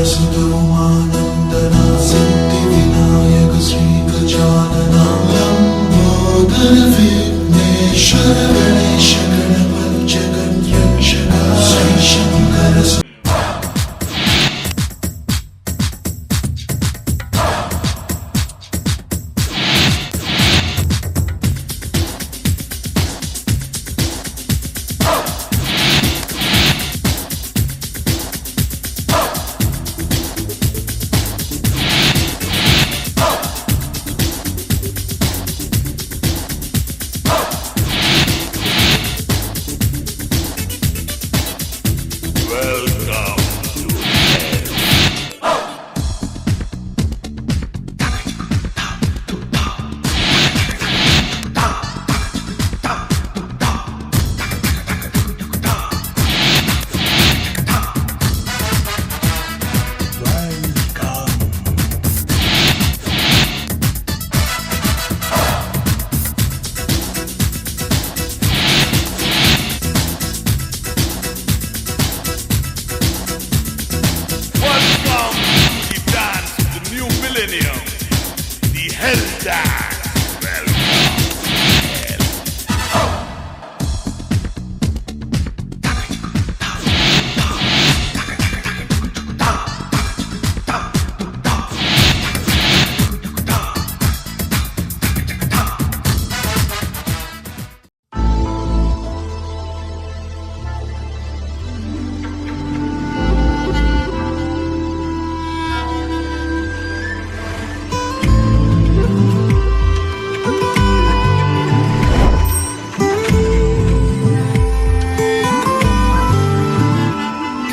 सुदोमानन्दना सिद्धिविनायक श्रीगजानना लम्बोदर विघ्नेश्वर गणेश गणपति जगद्रक्षक श्री शंकर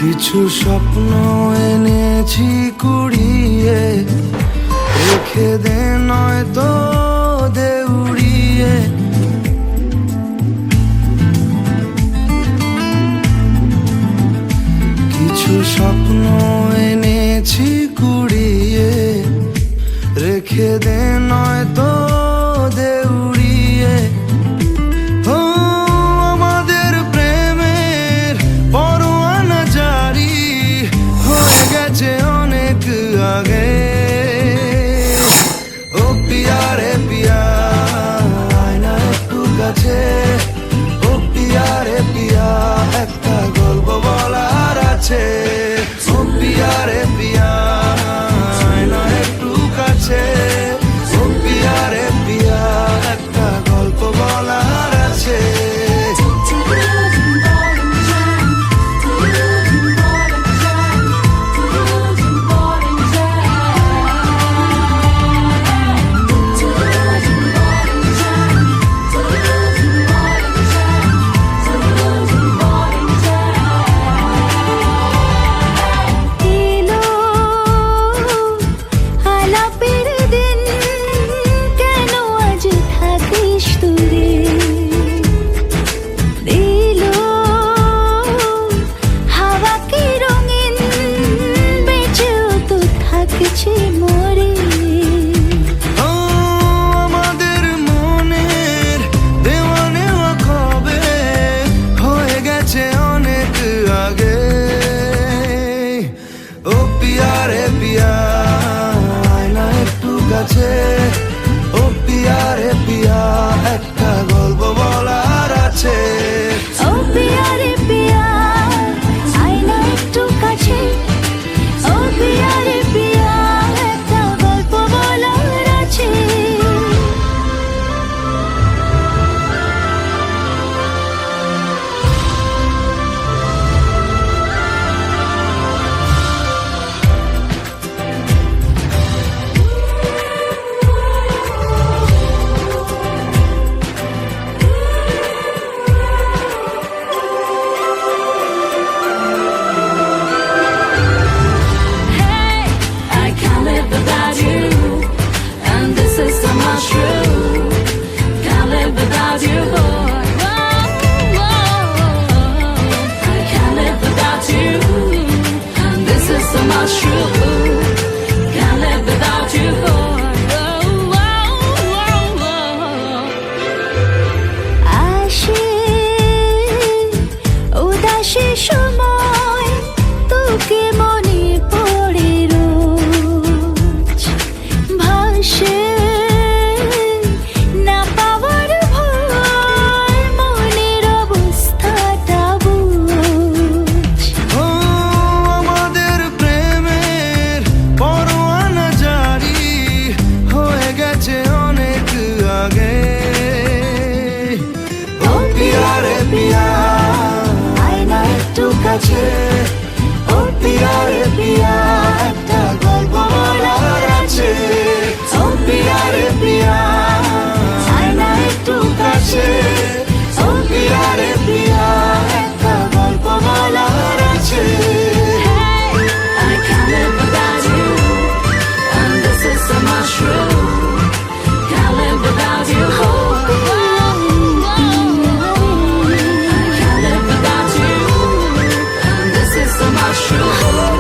কিছু স্বপ্ন এনেছি কুড়িয়ে রেখে দে নয়তো দেউড়িয়ে কিছু স্বপ্ন এনেছি কুড়িয়ে রেখে দে নয়তো দেউড়িয়ে অনেক আগে ও পিয়া রে পিয়া আয়না একটু কাছে ও পিয়া রে পিয়া একটা গল্প বলার আছে ও পিয়া রে পিয়া আয়না একটু কাছে ও পিয়া রে পিয়া একটা গল্প বলার আছে तीन আছে ও পিয়া রে পিয়া একটা গল্প বলার আছে I can't live without you, and this is so much true. Can't live without you. I can't live without you, and this is so much true.